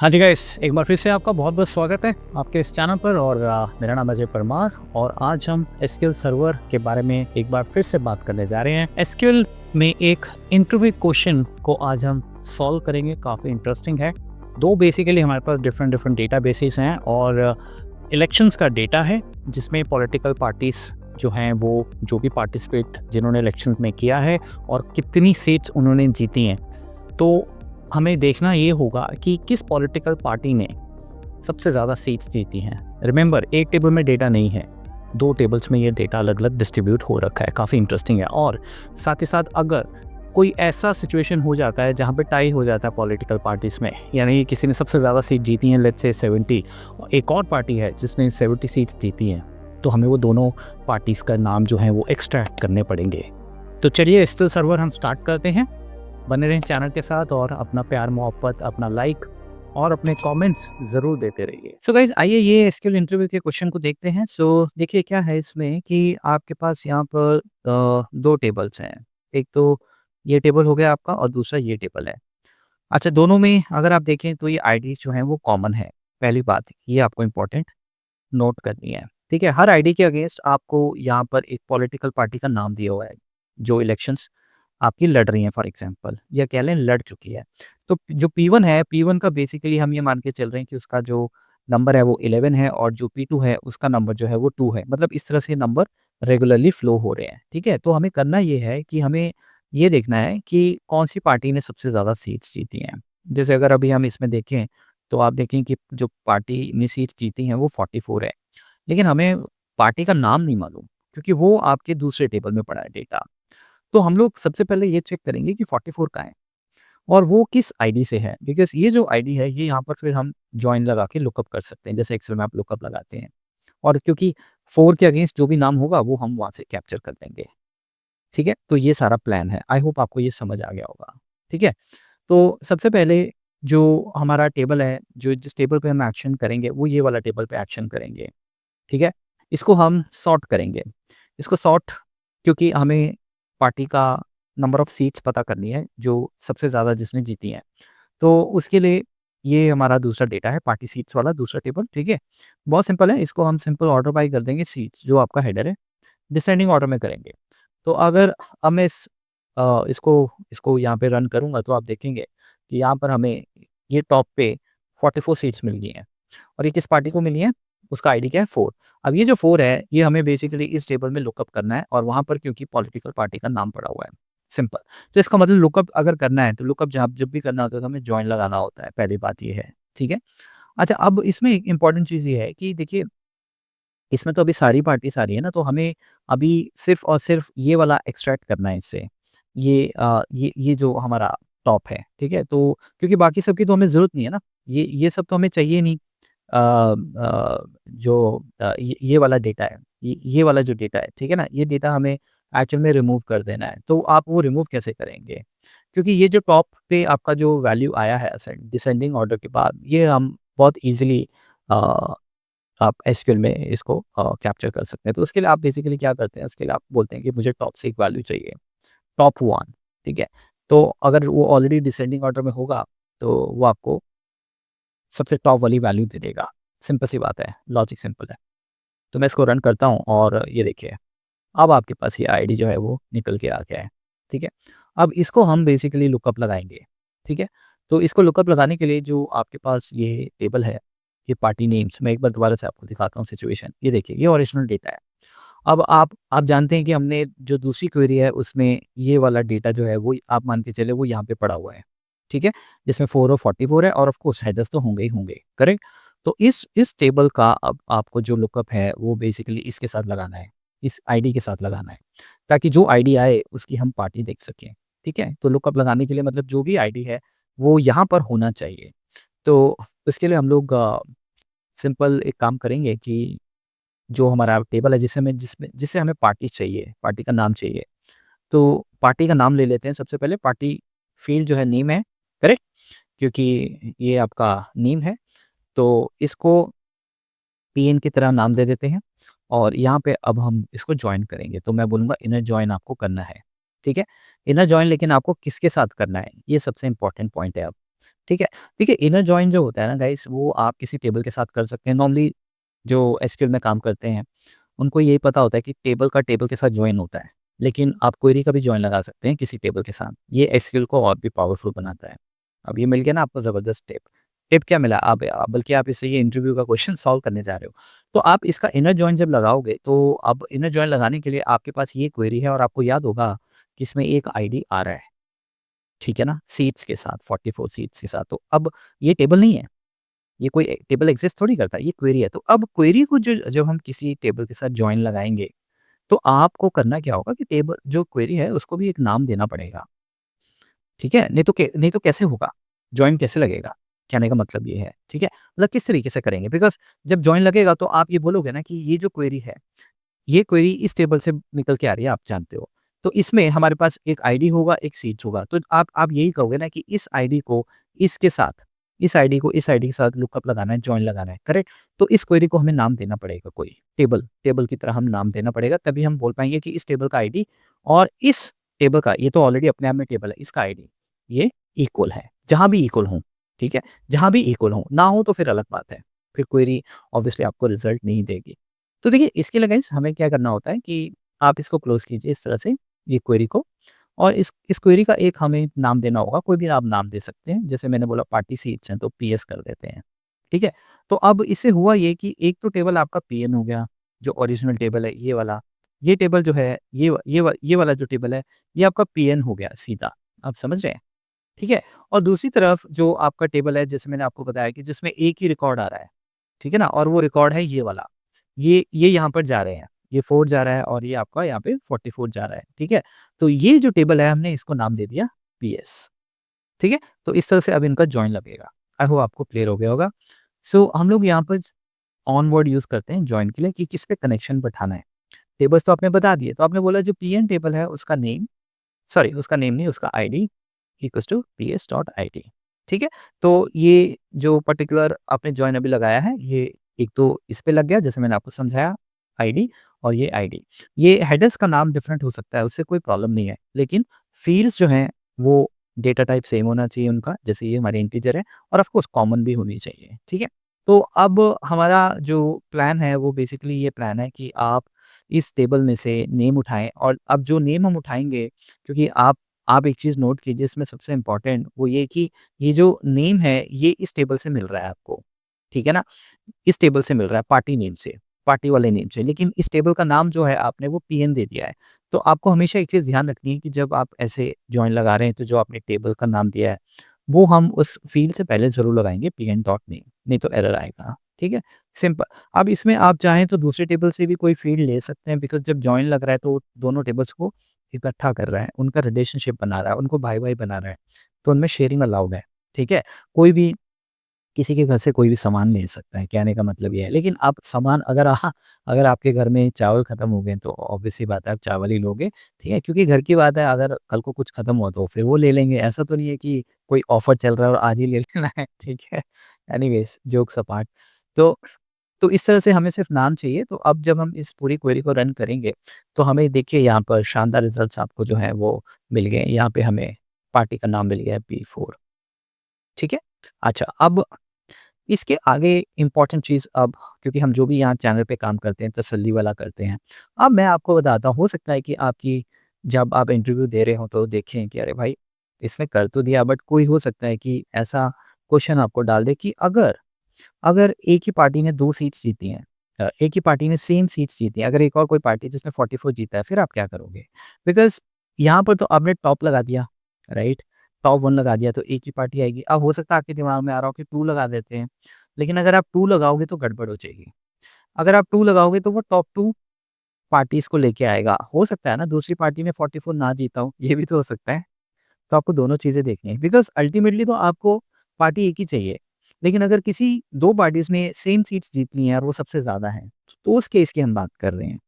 हाँ जी गाइस, एक बार फिर से आपका बहुत-बहुत स्वागत है आपके इस चैनल पर और मेरा नाम अजय परमार और आज हम एसक्यूएल सर्वर के बारे में एक बार फिर से बात करने जा रहे हैं। एसक्यूएल में एक इंटरव्यू क्वेश्चन को आज हम सॉल्व करेंगे, काफ़ी इंटरेस्टिंग है। दो बेसिकली हमारे पास डिफरेंट डेटाबेसेस हैं और इलेक्शंस का डेटा है जिसमें पॉलिटिकल पार्टीज़ जो हैं वो जो भी पार्टिसिपेट जिन्होंने इलेक्शन में किया है और कितनी सीट्स उन्होंने जीती हैं। तो हमें देखना ये होगा कि किस पॉलिटिकल पार्टी ने सबसे ज़्यादा सीट्स जीती हैं। रिमेंबर, एक टेबल में डेटा नहीं है, दो टेबल्स में ये डेटा अलग अलग डिस्ट्रीब्यूट हो रखा है। काफ़ी इंटरेस्टिंग है। और साथ ही साथ अगर कोई ऐसा सिचुएशन हो जाता है जहाँ पे टाई हो जाता है पॉलिटिकल पार्टीज़ में, यानी किसी ने सबसे ज़्यादा सीट जीती हैं, लेट्स से 70, एक और पार्टी है जिसने 70 सीट्स जीती हैं, तो हमें वो दोनों पार्टीज़ का नाम जो है वो एक्सट्रैक्ट करने पड़ेंगे। तो चलिए एसक्यूएल सर्वर हम स्टार्ट करते हैं। बने रहें चैनल के साथ और अपना प्यार मोहब्बत, अपना लाइक और अपने कमेंट्स ज़रूर देते रहिए। सो गाइज आइए ये एसक्यूएल इंटरव्यू के क्वेश्चन को देखते हैं। देखिए क्या है इसमें कि आपके पास यहाँ पर दो टेबल्स हैं। एक तो ये टेबल हो गया आपका और दूसरा ये टेबल है। अच्छा, दोनों में अगर आप देखें तो ये आईडीज जो हैं वो कॉमन है। पहली बात ये आपको इम्पोर्टेंट नोट करनी है। ठीक है, हर आईडी के अगेंस्ट आपको यहाँ पर एक पॉलिटिकल पार्टी का नाम दिया हुआ है जो इलेक्शंस आपकी लड़ रही हैं, फॉर एग्जांपल, या कह लें लड़ चुकी है। तो जो P1 है, P1 का बेसिकली हम ये मान के चल रहे हैं कि उसका जो नंबर है वो 11 है और जो P2 है उसका नंबर जो है वो 2 है। मतलब इस तरह से नंबर रेगुलरली फ्लो हो रहे हैं। ठीक है, तो हमें करना ये है कि हमें ये देखना है कि कौन-सी पार्टी ने सबसे ज़्यादा सीट्स जीती हैं। जैसे अगर अभी हम इसमें देखें तो आप देखें कि जो पार्टी ने सीट्स जीती हैं वो 44 है। लेकिन हमें पार्टी का नाम नहीं मालूम क्योंकि वो आपके दूसरे टेबल में पड़ा है डेटा। तो हम लोग सबसे पहले ये चेक करेंगे कि 44 कहाँ है और वो किस आईडी से है, बिकॉज़ ये जो आईडी है ये यहाँ पर फिर हम जॉइन लगा के लुकअप कर सकते हैं, जैसे एक्सेल में आप लुकअप लगाते हैं। और क्योंकि 4 के अगेंस्ट जो भी नाम होगा वो हम वहाँ से कैप्चर कर लेंगे। ठीक है? तो ये सारा प्लान है। आई होप आपको ये समझ आ गया होगा। ठीक है? तो सबसे पहले जो हमारा टेबल है, जो जिस टेबल पे हम एक्शन करेंगे वो ये वाला टेबल पे एक्शन करेंगे। ठीक है? इसको हम सॉर्ट करेंगे। इसको सॉर्ट क्योंकि हमें पार्टी का नंबर ऑफ सीट्स पता करनी है, जो सबसे ज़्यादा जिसने जीती हैं। तो उसके लिए ये हमारा दूसरा डेटा है, पार्टी सीट्स वाला दूसरा टेबल, ठीक है? बहुत सिंपल है, इसको हम सिंपल ऑर्डर बाय कर देंगे सीट्स, जो आपका हेडर है, डिसेंडिंग ऑर्डर में करेंगे। तो अगर अब मैं इसको इसको यहाँ पे रन करूँगा तो आप देखेंगे कि यहाँ पर हमें ये टॉप पे 44 सीट्स मिल गई हैं। और ये किस पार्टी को मिली है? उसका आईडी क्या है? 4। अब ये जो 4 है, ये हमें बेसिकली इस टेबल में लुकअप करना है और वहाँ पर क्योंकि पॉलिटिकल पार्टी का नाम पड़ा हुआ है, सिंपल। तो इसका मतलब लुकअप अगर करना है, तो लुकअप जब भी करना होता है तो हमें जॉइन लगाना होता है, पहली बात ये है, ठीक है? अच्छा, अब इसमें एक इम्पॉर्टेंट चीज़ ये है कि देखिए, इसमें तो अभी सारी पार्टीज़ आ रही है ना, तो हमें अभी सिर्फ़ और सिर्फ़ ये वाला एक्सट्रैक्ट करना है इससे। ये जो हमारा टॉप है, ठीक है? तो क्योंकि बाकी सब की तो हमें ज़रूरत नहीं है ना, ये सब तो हमें चाहिए नहीं। ये वाला डेटा है, ये वाला जो डेटा है, ठीक है ना? ये डेटा हमें एक्चुअल में रिमूव कर देना है। तो आप वो रिमूव कैसे करेंगे? क्योंकि ये जो टॉप पे आपका जो वैल्यू आया है डिसेंडिंग ऑर्डर के बाद, ये हम बहुत ईज़िली अ, आप एसक्यूएल में इसको कैप्चर कर सकते हैं। तो उसके लिए आप बेसिकली क्या करते हैं, उसके लिए आप बोलते हैं कि मुझे टॉप से एक वैल्यू चाहिए, टॉप 1, ठीक है? तो अगर वो ऑलरेडी डिसेंडिंग ऑर्डर में होगा, तो वो आपको सबसे टॉप वाली वैल्यू दे देगा। सिंपल सी बात है, लॉजिक सिंपल है। तो मैं इसको रन करता हूँ और ये देखिए, अब आपके पास ये आईडी जो है वो निकल के आ गया है, ठीक है? अब इसको हम बेसिकली लुकअप लगाएँगे, ठीक है? तो इसको लुकअप लगाने के लिए जो आपके पास ये टेबल है, ये पार्टी नेम्स, मैं एक बार दोबारा से आपको दिखाता हूँ सिचुएशन। ये देखिए, ये ओरिजिनल डेटा है। अब आप जानते हैं कि हमने जो दूसरी क्वेरी है उसमें ये वाला डेटा जो है वो आप मान के चलिए वो यहाँ पे पड़ा हुआ है, ठीक है? जिसमें 4 और 44 है और ऑफ कोर्स हेडर्स तो होंगे ही होंगे, करेक्ट? तो इस टेबल का अब आपको जो लुकअप है वो बेसिकली इसके साथ लगाना है, इस आईडी के साथ लगाना है, ताकि जो आईडी आए उसकी हम पार्टी देख सकें, ठीक है? तो लुकअप लगाने के लिए मतलब जो भी आईडी है वो यहाँ पर होना चाहिए। तो इसके लिए हम लोग सिंपल एक काम करेंगे कि जो हमारा टेबल है जिससे हमें पार्टी चाहिए, पार्टी का नाम चाहिए। तो पार्टी का नाम ले लेते हैं सबसे पहले, पार्टी फ़ील्ड जो है नेम है, करेक्ट? क्योंकि ये आपका नेम है, तो इसको पीएन की तरह नाम दे देते हैं और यहाँ पे अब हम इसको जॉइन करेंगे। तो मैं बोलूँगा इनर जॉइन आपको करना है, ठीक है? इनर जॉइन लेकिन आपको किसके साथ करना है, ये सबसे इम्पोर्टेंट पॉइंट है अब। ठीक है? देखिए इनर जॉइन जो होता है ना गाइस, वो आप किसी टेबल के साथ कर सकते हैं। नॉर्मली जो एसक्यूएल में काम करते हैं, उनको यही पता होता है कि टेबल का टेबल के साथ जॉइन होता है। लेकिन आप क्वेरी का भी जॉइन लगा सकते हैं किसी टेबल के साथ। ये एसक्यूएल को और भी पावरफुल बनाता है। अब ये मिल गया ना आपको ज़बरदस्त टिप। टिप क्या मिला? बल्कि आप इससे ये इंटरव्यू का क्वेश्चन सॉल्व करने जा रहे हो। तो आप इसका इनर जॉइन जब लगाओगे, तो अब इनर जॉइन लगाने के लिए आपके पास ये क्वेरी है और आपको याद होगा कि इसमें एक आईडी आ रहा है। ठीक है ना? सीट्स के साथ, 44 सीट्स के साथ। तो अब ये टेबल नहीं है। ये कोई टेबल एग्ज़िस्ट थोड़ी करता है, ये क्वेरी है। तो अब क्वेरी को जो जब हम किसी टेबल के साथ जॉइन लगाएँगे, तो आपको करना क्या होगा कि टेबल जो क्वेरी है उसको भी एक नाम देना पड़ेगा। ठीक है? नहीं तो कैसे होगा? जॉइन कैसे लगेगा? कहने का मतलब ये है। ठीक है? मतलब किस तरीके से करेंगे? बिकॉज़ जब जॉइन लगेगा तो आप ये बोलोगे ना कि ये जो क्वेरी है, ये क्वेरी इस टेबल से निकल के आ रही है, आप जानते हो। तो इसमें हमारे पास एक आईडी होगा, एक सीट्स होगा। तो आप यही कहोगे ना कि इस आईडी को इसके साथ, इस आईडी को इस आईडी के साथ लुकअप लगाना है, जॉइन लगाना है, करेक्ट? तो इस क्वेरी को हमें नाम देना पड़ेगा कोई, टेबल की तरह हम नाम देना पड़ेगा, तभी हम बोल पाएँगे कि इस टेबल का आईडी और इस टेबल का, ये तो ऑलरेडी अपने आप में टेबल है, इसका आईडी ये इक्वल है, जहाँ भी इक्वल हों, ठीक है? जहाँ भी इक्वल हों, ना हो तो फिर अलग बात है। फिर क्वेरी ऑब्वियसली आपको रिज़ल्ट नहीं देगी। तो देखिए इसके लिए गाइस हमें क्या करना होता है कि आप इसको क्लोज़ कीजिए इस तरह से, ये क्वेरी को, और इस क्वेरी का एक हमें नाम देना होगा, कोई भी आप नाम दे सकते हैं। जैसे मैंने बोला पार्टी सीट्स हैं तो पीएस कर देते हैं, ठीक है? तो अब इससे हुआ ये कि एक तो टेबल आपका पीएन हो गया, जो ओरिजिनल टेबल है ये वाला। ये टेबल जो है ये वाला जो टेबल है, ये आपका पीएन हो गया सीधा, आप समझ रहे हैं? ठीक है? और दूसरी तरफ जो आपका टेबल है, जैसे मैंने आपको बताया कि जिसमें एक ही रिकॉर्ड आ रहा है, ठीक है ना? और वो रिकॉर्ड है ये वाला। ये यहाँ पर जा रहे हैं। ये 4 जा रहा है और ये आपका यहाँ पे 44 जा रहा है, ठीक है? तो ये जो टेबल है हमने इसको नाम दे दिया पीएस, ठीक है? तो इस तरह से अब इनका जॉइन लगेगा। आई होप आपको क्लियर हो गया होगा। सो हम लोग यहाँ पर ऑन वर्ड यूज़ करते हैं जॉइन के लिए कि किस पे कनेक्शन बैठाना है। टेबल्स तो आपने बता दिए, तो आपने बोला जो पीएन टेबल है उसका नेम, सॉरी उसका नेम नहीं, उसका आईडी इक्वल्स टू ps.id, ठीक है? तो ये जो पर्टिकुलर आपने जॉइन अभी लगाया है, ये एक तो इस पे लग गया जैसे मैंने आपको समझाया, आईडी और ये आईडी। ये हेडर्स का नाम डिफरेंट हो सकता है, उससे कोई प्रॉब्लम नहीं है। लेकिन फ़ील्ड्स जो हैं वो डेटा टाइप सेम होना चाहिए उनका, जैसे ये हमारे इंटीजर है, और ऑफ कोर्स कॉमन भी होनी चाहिए, ठीक है? तो अब हमारा जो प्लान है वो बेसिकली ये प्लान है कि आप इस टेबल में से नेम उठाएँ, और अब जो नेम हम उठाएँगे, क्योंकि आप एक चीज़ नोट कीजिए इसमें सबसे इम्पोर्टेंट वो ये कि ये जो नेम है ये इस टेबल से मिल रहा है आपको, ठीक है ना? इस टेबल से मिल रहा है पार्टी नेम से, पार्टी वाले नेम से, लेकिन इस टेबल का नाम जो है आपने वो पीएन दे दिया है। तो आपको हमेशा एक चीज़ ध्यान रखनी है कि जब आप ऐसे जॉइन लगा रहे हैं तो जो आपने टेबल का नाम दिया है, वो हम उस फ़ील्ड से पहले ज़रूर लगाएँगे पीएन डॉट नेम, नहीं तो एरर आएगा, ठीक है? सिंपल। अब इसमें आप चाहें तो दूसरे टेबल से भी कोई फ़ील्ड ले सकते हैं, बिकॉज़ जब जॉइन लग रहा है तो दोनों टेबल्स को इकट्ठा कर रहा है, उनका रिलेशनशिप बना रहा है, उनको भाई-भाई बना रहा है, तो उनमें शेयरिंग अलाउड है, ठीक है? कोई भी किसी के घर से कोई भी सामान ले सकता है, कहने का मतलब ये है। लेकिन आप सामान अगर आपके घर में चावल खत्म हो गए तो ऑब्वियस सी बात है आप चावल ही लोगे, ठीक है? क्योंकि घर की बात है, अगर कल को कुछ खत्म हुआ तो फिर वो ले लेंगे। ऐसा तो नहीं है कि कोई ऑफर चल रहा है और आज ही ले लेना है, ठीक है? Anyways jokes apart. तो तो इस तरह से हमें सिर्फ़ नाम चाहिए। तो अब जब हम इस पूरी क्वेरी को रन करेंगे, तो हमें देखिए यहाँ पर शानदार रिज़ल्ट्स आपको जो है वो मिल गए। यहाँ पे हमें पार्टी का नाम मिल गया है P4, ठीक है? अच्छा, अब इसके आगे इम्पोर्टेंट चीज़, अब क्योंकि हम जो भी यहाँ चैनल पे काम करते हैं तसल्ली वाला करते हैं। अब मैं आपको बताता हूँ, हो सकता है कि आपकी जब आप इंटरव्यू दे रहे हो तो देखें कि अरे भाई इसने कर तो दिया, बट कोई हो सकता है कि ऐसा क्वेश्चन आपको डाल दे कि अगर अगर एक ही पार्टी ने 2 सीट्स जीती हैं, एक ही पार्टी ने सेम सीट्स जीती हैं, अगर एक और कोई पार्टी है जिसने 44 जीता है, फिर आप क्या करोगे? बिकॉज़ यहाँ पर तो आपने टॉप लगा दिया, राइट? टॉप 1 लगा दिया तो एक ही पार्टी आएगी। अब हो सकता है आपके दिमाग में आ रहा हो कि 2 लगा देते हैं, लेकिन अगर आप 2 लगाओगे तो गड़बड़ हो जाएगी। अगर आप 2 लगाओगे तो वो टॉप 2 पार्टीज़ को लेके आएगा। हो सकता है ना दूसरी पार्टी ने 44 ना जीता हो, ये भी तो हो सकता है। तो आपको दोनों चीज़ें देखनी है, बिकॉज़ अल्टीमेटली तो आपको पार्टी एक ही चाहिए। लेकिन अगर किसी 2 पार्टीज़ ने सेम सीट्स जीत ली हैं और वो सबसे ज़्यादा हैं, तो उस केस की हम बात कर रहे हैं,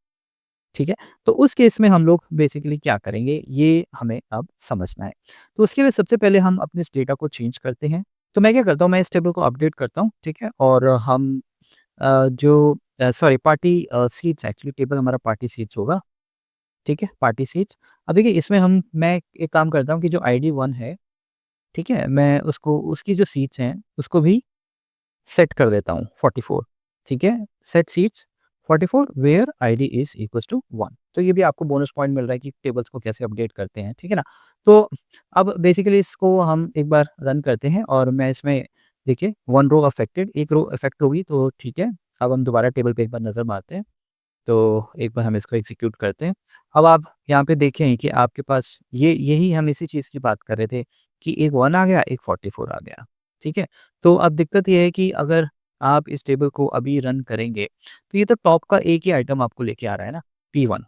ठीक है? तो उस केस में हम लोग बेसिकली क्या करेंगे, ये हमें अब समझना है। तो उसके लिए सबसे पहले हम अपने इस डेटा को चेंज करते हैं। तो मैं क्या करता हूँ, मैं इस टेबल को अपडेट करता हूँ, ठीक है? और हम जो sorry party seats, actually table हमारा पार्टी सीट्स होगा, ठीक है? Party seats. अब देखिए इसमें मैं एक काम करता हूँ कि जो आईडी 1 है ठीक है? मैं उसको उसकी जो सीट्स हैं उसको भी सेट कर देता हूँ 44, ठीक है? Set seats 44 where ID is equals to 1। तो ये भी आपको बोनस पॉइंट मिल रहा है कि टेबल्स को कैसे अपडेट करते हैं, ठीक है ना? तो अब बेसिकली इसको हम एक बार रन करते हैं और मैं इसमें देखिए 1 रो अफेक्टेड, 1 रो अफेक्ट होगी तो ठीक है। अब हम दोबारा टेबल पे एक बार नज़र मारते हैं। तो एक बार हम इसको एग्ज़ीक्यूट करते हैं। अब आप यहाँ पे देखें कि आपके पास ये यही हम इसी चीज़ की बात कर रहे थे कि एक 1 आ गया, एक 44 आ गया, ठीक है? तो अब दिक्कत ये है कि अगर आप इस टेबल को अभी रन करेंगे, तो ये तो टॉप का एक ही आइटम आपको लेके आ रहा है ना, P1,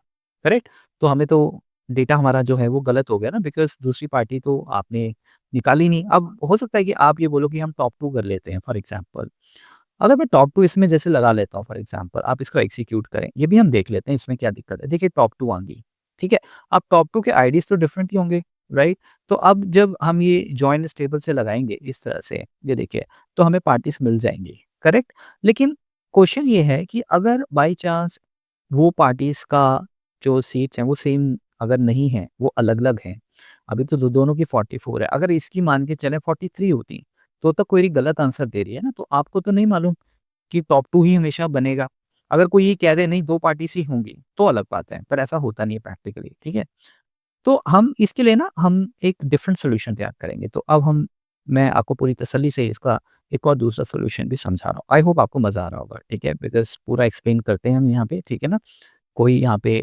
करेक्ट? तो हमें तो डेटा हमारा जो है वो गलत हो गया ना, बिकॉज़ दूसरी पार्टी तो आपने निकाली नहीं। अब हो सकता है कि आप ये बोलो कि हम टॉप 2 कर लेते हैं फॉर एग्ज़ाम्पल। अगर मैं टॉप 2 इसमें जैसे लगा लेता हूँ फॉर एग्ज़ाम्पल, आप इसको एग्ज़ीक्यूट करें, ये भी हम देख लेते हैं इसमें क्या दिक्कत है। देखिए टॉप 2 आ गई, ठीक है? अब टॉप 2 के आईडीज़ तो डिफरेंट ही होंगे, राइट? तो अब जब हम ये जॉइन इस टेबल से लगाएँगे इस तरह से, ये देखिए, तो हमें पार्टीज़ मिल जाएँगी, करेक्ट? लेकिन क्वेश्चन ये है कि अगर बाय चांस वो पार्टीज़ का जो सीट्स हैं वो सेम अगर नहीं है, वो अलग-अलग हैं, अभी तो दोनों की 44 है, अगर इसकी मान के चलें 43 होती, तो क्वेरी गलत आंसर दे रही है ना, तो आपको तो नहीं मालूम कि टॉप 2 ही हमेशा बनेगा। अगर कोई ये कह दे नहीं 2 पार्टीज़ ही होंगी, तो अलग बात है, पर ऐसा होता नहीं है प्रैक्टिकली, ठीक है? तो हम इसके लिए ना हम एक डिफरेंट सॉल्यूशन तैयार करेंगे। तो अब हम मैं आपको पूरी तसल्ली से इसका एक और दूसरा सॉल्यूशन भी समझा रहा हूँ। आई होप आपको मज़ा आ रहा होगा, ठीक है? बिकॉज़ पूरा एक्सप्लेन करते हैं हम यहाँ पे, ठीक है ना? कोई यहाँ पे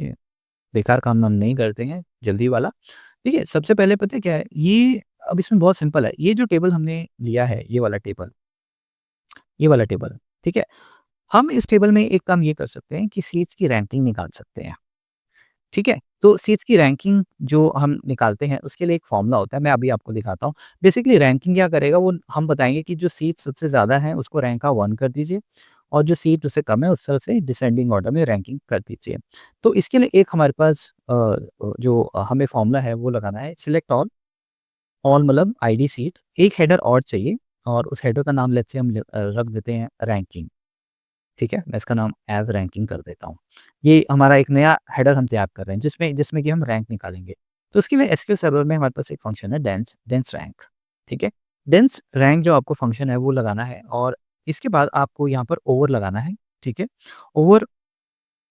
बेकार काम हम नहीं करते हैं, जल्दी वाला। देखिए, सबसे पहले पता है क्या है? ये अब इसमें बहुत सिंपल है। ये जो टेबल हमने लिया है, ये वाला टेबल, ठीक है? हम इस टेबल में एक काम ये कर सकते हैं कि सीट्स की रैंकिंग निकाल सकते हैं, ठीक है? तो सीट्स की रैंकिंग जो हम निकालते हैं उसके लिए एक फ़ॉर्मूला होता है, मैं अभी आपको दिखाता हूँ। बेसिकली रैंकिंग क्या करेगा वो हम बताएँगे कि जो सीट सबसे ज़्यादा है उसको रैंक का 1 कर दीजिए और जो सीट उससे कम है उस तरह से डिसेंडिंग ऑर्डर में रैंकिंग कर दीजिए। तो इसके लिए एक हमारे पास जो हमें फ़ॉर्मूला है वो लगाना है सिलेक्ट ऑल, ऑल मतलब आईडी सीट, एक हेडर और चाहिए और उस हेडर का नाम लेट्स से हम रख देते हैं रैंकिंग। ठीक है? मैं इसका नाम एज़ रैंकिंग कर देता हूँ। ये हमारा एक नया हेडर हम तैयार कर रहे हैं जिसमें जिसमें कि हम रैंक निकालेंगे। तो उसके लिए एसक्यूएल सर्वर में हमारे पास एक फंक्शन है डेंस डेंस रैंक, ठीक है? डेंस रैंक जो आपको फंक्शन है वो लगाना है और इसके बाद आपको यहाँ पर ओवर लगाना है, ठीक है? ओवर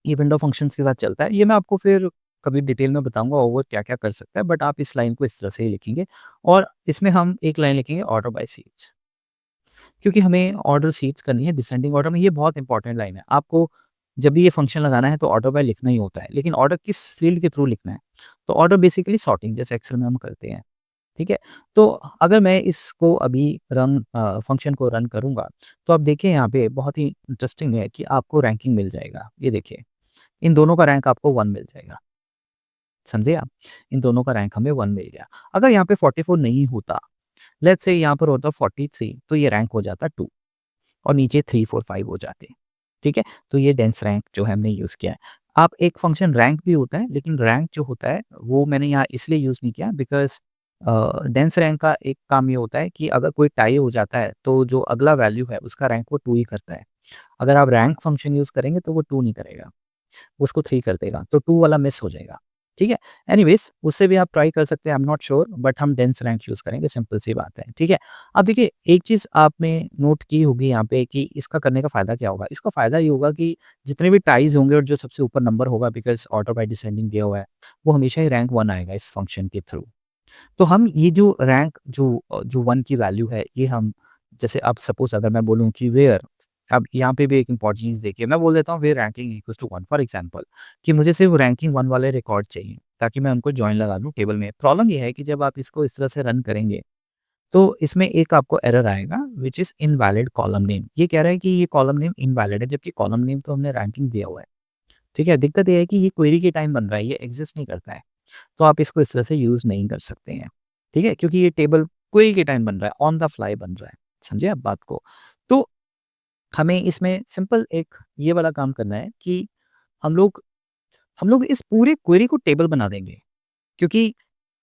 ये विंडो फंक्शंस के साथ चलता है। ये मैं आपको फिर कभी डिटेल में बताऊँगा ओवर क्या-क्या कर सकता है बट आप इस लाइन को इस तरह से ही लिखेंगे और इसमें हम एक लाइन लिखेंगे ऑर्डर बाय सीट्स। क्योंकि हमें ऑर्डर सीट्स करनी है डिसेंडिंग ऑर्डर में, ये बहुत इंपॉर्टेंट लाइन है। आपको जब भी ये फंक्शन लगाना है तो ऑर्डर बाय लिखना ही होता है, लेकिन ऑर्डर किस फील्ड के थ्रू लिखना है? तो ऑर्डर बेसिकली सॉर्टिंग जैसे एक्सेल में हम करते हैं, ठीक है? तो अगर मैं इसको अभी फंक्शन को रन करूँगा, तो आप देखिए यहाँ पे बहुत ही इंटरेस्टिंग है कि आपको रैंकिंग मिल जाएगा। ये देखिए, इन दोनों का रैंक आपको 1 मिल जाएगा, समझे आप? इन दोनों का रैंक हमें 1 मिल गया। अगर यहाँ पे 44 नहीं होता, लेट्स से यहाँ पर होता 43 तो ये रैंक हो जाता 2 और नीचे 3, 4, 5 हो जाते हैं, ठीक है? तो ये डेंस रैंक जो है हमने यूज़ किया है। आप एक फंक्शन रैंक भी होता है, लेकिन रैंक जो होता है वो मैंने यहाँ इसलिए यूज़ नहीं किया बिकॉज़ डेंस रैंक का एक काम ये होता है कि अगर कोई टाई हो जाता है, तो जो अगला वैल्यू है उसका रैंक वो 2 ही करता है। अगर आप रैंक फंक्शन यूज़ करेंगे तो वो 2 नहीं करेगा। उसको 3 कर देगा, तो 2 वाला मिस हो जाएगा, ठीक है? एनीवेज़ उससे भी आप ट्राई कर सकते हैं, I am not sure but हम डेंस रैंक यूज़ करेंगे, सिंपल सी बात है, ठीक है? अब देखिए एक चीज़ आपने नोट की होगी यहाँ पे कि इसका करने का फ़ायदा क्या होगा? इसका फ़ायदा ये होगा कि जितने भी टाइज़ होंगे और जो सबसे ऊपर नंबर होगा बिकॉज़ ऑर्डर बाय डिसेंडिंग दिया हुआ है, वो हमेशा ही रैंक 1 आएगा इस फंक्शन के थ्रू। तो हम ये जो रैंक जो 1 की वैल्यू है, ये हम जैसे अब सपोज़ अगर मैं बोलूँ कि वेयर अब यहाँ पे भी एक इम्पॉर्टेंट चीज़ देखिए, मैं बोल देता हूँ where ranking equals to 1 for example कि मुझे सिर्फ़ रैंकिंग 1 वाले रिकॉर्ड चाहिए, ताकि मैं उनको जॉइन लगा दूँ टेबल में। प्रॉब्लम ये है कि जब आप इसको इस तरह से रन करेंगे, तो इसमें एक आपको एरर आएगा which is invalid column name. ये कह रहा है कि ये कॉलम नेम इनवैलिड है, जबकि कॉलम नेम तो हमने रैंकिंग दिया हुआ है, ठीक है? दिक्कत ये है कि ये क्वेरी के टाइम बन रहा है, ये एक्ज़िस्ट नहीं करता है। तो आप इसको इस तरह से यूज़ नहीं कर सकते हैं, ठीक है? क्योंकि ये टेबल क्वेरी के टाइम बन रहा है, ऑन द फ्लाई बन रहा है, समझे आप बात को? तो हमें इसमें सिंपल एक ये वाला काम करना है कि हम लोग हम लोग इस पूरे क्वेरी को टेबल बना देंगे, क्योंकि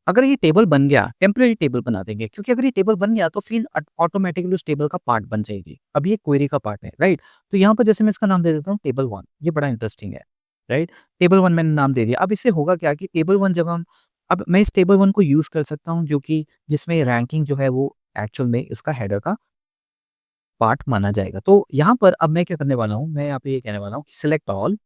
अगर ये टेबल बन गया, टेम्परेरी टेबल बना देंगे, क्योंकि अगर ये टेबल बन गया तो फ़ील्ड ऑटोमैटिकली उस टेबल का पार्ट बन जाएगी। अब ये क्वेरी का पार्ट है, राइट? तो यहाँ पर जैसे मैं इसका नाम दे देता हूँ टेबल 1, ये बड़ा इंटरेस्टिंग है, राइट? टेबल 1 मैंने नाम दे दिया। अब इससे होगा क्या कि टेबल 1 जब हम अब मैं इस टेबल 1 को यूज़ कर सकता हूँ जो कि जिसमें रैंकिंग जो है वो एक्चुअल में इसका हेडर का पार्ट माना जाएगा। तो यहाँ पर अब मैं क्या करने वाला हूँ, मैं यहाँ पे ये कहने वाला हूँ कि सिलेक्ट ऑल,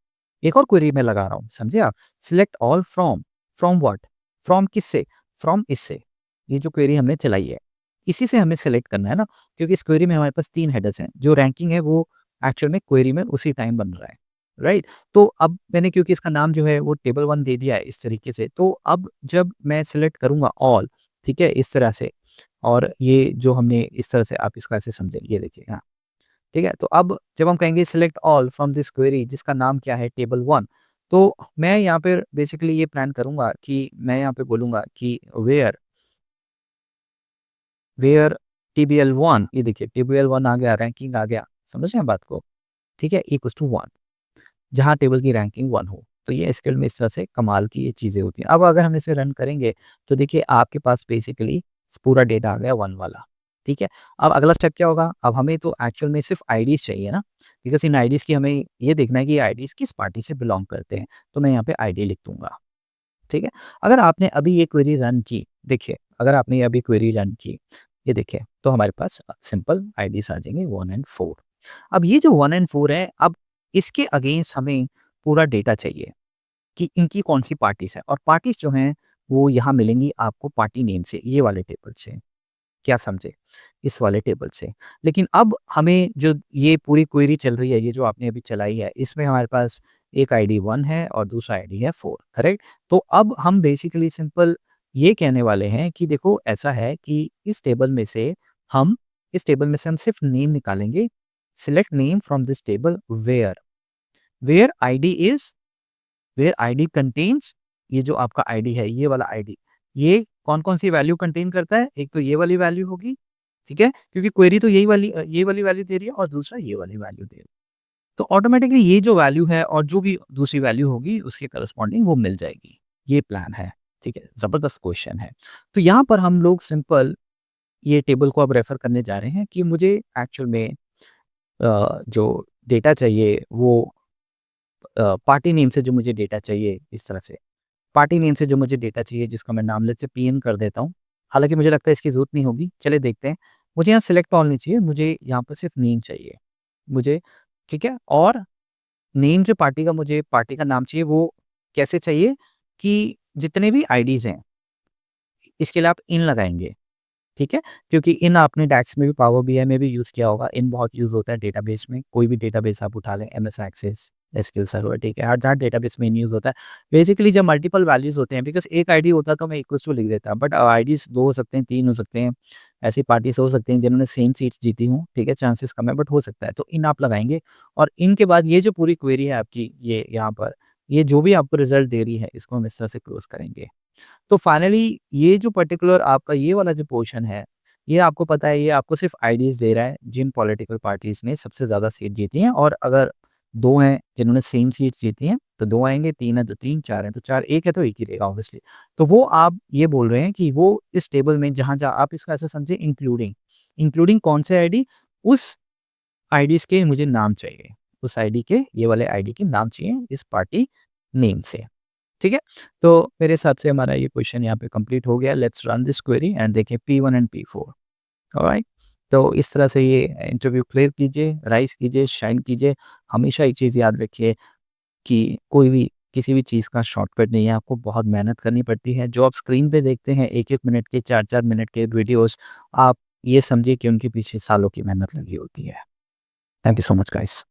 एक और क्वेरी मैं लगा रहा हूँ, समझे आप? Select all from, from what? From किससे? फ्रॉम इससे। ये जो क्वेरी हमने चलाई है, इसी से हमें सेलेक्ट करना है ना, क्योंकि इस क्वेरी में हमारे पास 3 हेडर्स हैं। जो रैंकिंग है वो एक्चुअल में क्वेरी में उसी टाइम बन रहा है, राइट? तो अब मैंने क्योंकि इसका नाम जो है वो टेबल 1 दे दिया है इस तरीके से, तो अब जब मैं सेलेक्ट करूँगा ऑल, ठीक है? इस तरह से, और ये जो हमने इस तरह से आप इसको ऐसे समझें, ये देखिए, हाँ। ठीक है? तो अब जब हम कहेंगे select all from this query जिसका नाम क्या है टेबल 1, तो मैं यहाँ पे बेसिकली ये प्लान करूँगा कि मैं यहाँ पे बोलूँगा कि वेयर वेयर टीबीएल 1, ये देखिए टीबीएल 1 आ गया, रैंकिंग आ गया, समझ रहे हैं बात को? ठीक है? इक्वल्स टू 1, जहाँ टेबल की रैंकिंग 1 हो। तो ये एसक्यूएल में इस तरह से कमाल की ये चीज़ें होती हैं। अब अगर हम इसे रन करेंगे तो देखिए आपके पास बेसिकली पूरा डेटा आ गया 1 वाला, ठीक है? अब अगला स्टेप क्या होगा? अब हमें तो एक्चुअल में सिर्फ़ आईडीज़ चाहिए ना, बिकॉज़ इन आईडीज़ की हमें ये देखना है कि ये आईडीज़ किस पार्टी से बिलॉन्ग करते हैं। तो मैं यहाँ पे आईडी लिख दूँगा, ठीक है? अगर आपने अभी ये क्वेरी रन की, देखिए अगर आपने ये अभी क्वेरी रन की, ये देखिए तो हमारे पास सिंपल आईडीज़ आ जाएँगे 1 एंड 4। अब ये जो 1 एंड 4 है, अब इसके अगेंस्ट हमें पूरा डेटा चाहिए कि इनकी कौन-सी पार्टीज़ हैं, और पार्टीज़ जो हैं वो यहाँ मिलेंगी आपको पार्टी नेम से, ये वाले टेबल से। क्या समझे? इस वाले टेबल से। लेकिन अब हमें जो ये पूरी क्वेरी चल रही है, ये जो आपने अभी चलाई है, इसमें हमारे पास एक आईडी 1 है और दूसरा आईडी है 4, करेक्ट? तो अब हम बेसिकली सिंपल ये कहने वाले हैं कि देखो ऐसा है कि हम इस टेबल में से हम सिर्फ़ नेम निकालेंगे। Select name from this table where, where ID is, where ID contains, ये जो आपका आईडी है, ये वाला आईडी, ये कौन-कौन सी वैल्यू कंटेन करता है? एक तो ये वाली वैल्यू होगी, ठीक है? क्योंकि क्वेरी तो ये वाली वैल्यू दे रही है और दूसरा ये वाली वैल्यू दे रही है। तो ऑटोमैटिकली ये जो वैल्यू है और जो भी दूसरी वैल्यू होगी उसके करस्पॉन्डिंग वो मिल जाएगी। ये प्लान है, ठीक है? ज़बरदस्त क्वेश्चन है। तो यहाँ पर हम लोग सिंपल ये टेबल को अब रेफ़र करने जा रहे हैं कि मुझे एक्चुअल में जो डेटा चाहिए वो पार्टी नेम से जो मुझे डेटा चाहिए इस तरह से। पार्टी नेम से जो मुझे डेटा चाहिए जिसका मैं नाम लेट्स से पीएन कर देता हूँ। हालाँकि मुझे लगता है इसकी ज़रूरत नहीं होगी, चलिए देखते हैं। मुझे यहाँ सिलेक्ट ऑल नहीं चाहिए, मुझे यहाँ पर सिर्फ़ नेम चाहिए। मुझे ठीक है? और नेम जो पार्टी का मुझे पार्टी का नाम चाहिए वो कैसे चाहिए कि जितने भी आईडीज़ हैं, इसके लिए आप इन लगाएँगे। ठीक है? क्योंकि इन आपने डैक्स में भी पावर बीआई में भी यूज़ किया होगा। इन बहुत यूज़ होता है डेटाबेस में। कोई भी डेटाबेस आप उठा लें, एमएस एक्सेस, एसक्यूएल सर्वर, ठीक है? हर जहाँ डेटाबेस में इन यूज़ होता है। बेसिकली जब मल्टीपल वैल्यूज़ होते हैं, बिकॉज़ एक आईडी होता तो मैं इक्वल्स टू लिख देता, बट आईडीज़ 2 हो सकते हैं, 3 हो सकते हैं। ऐसी पार्टीज़ हो सकती हैं जिन्होंने सेम सीट्स जीती हों, ठीक है? चांसेस कम है बट हो सकता है। तो इन आप लगाएँगे और इन के बाद ये जो पूरी क्वेरी है आपकी, ये यहाँ पर, ये जो भी आपको रिज़ल्ट दे रही है, इसको हम इस तरह से क्लोज़ करेंगे। तो फाइनली ये जो पर्टिकुलर आपका ये वाला जो पोर्शन है, ये आपको पता है, ये आपको सिर्फ़ आईडीज़ दे रहा है जिन पॉलिटिकल पार्टीज़ ने सबसे ज़्यादा सीट जीती हैं, और अगर 2 हैं जिन्होंने सेम सीट्स जीती हैं, तो 2 आएँगे, 3 है तो 3, 4 है तो 4, 1 है तो 1 ही रहेगा ऑब्वियसली। तो वो आप ये बोल रहे हैं कि वो इस टेबल में जहाँ-जहाँ आप इसको ऐसा समझिए इंक्लूडिंग, इंक्लूडिंग कौन से आईडी? उस आईडीज़ के मुझे नाम चाहिए। उस आईडी के, ये वाले आईडी के नाम चाहिए इस पार्टी नेम से। ठीक है? तो मेरे हिसाब से हमारा ये क्वेश्चन यहाँ पे कंप्लीट हो गया। Let's run this query and देखें P1 एंड P4। ऑलराइट? तो इस तरह से ये इंटरव्यू क्लियर कीजिए, राइज़ कीजिए, शाइन कीजिए। हमेशा एक चीज़ याद रखिए कि कोई भी किसी भी चीज़ का शॉर्टकट नहीं है, आपको बहुत मेहनत करनी पड़ती है। जो आप स्क्रीन पे देखते हैं 1-1 मिनट के, 4-4 मिनट के वीडियोज़, आप ये समझिए कि उनके पीछे सालों की मेहनत लगी होती है। Thank you so much guys.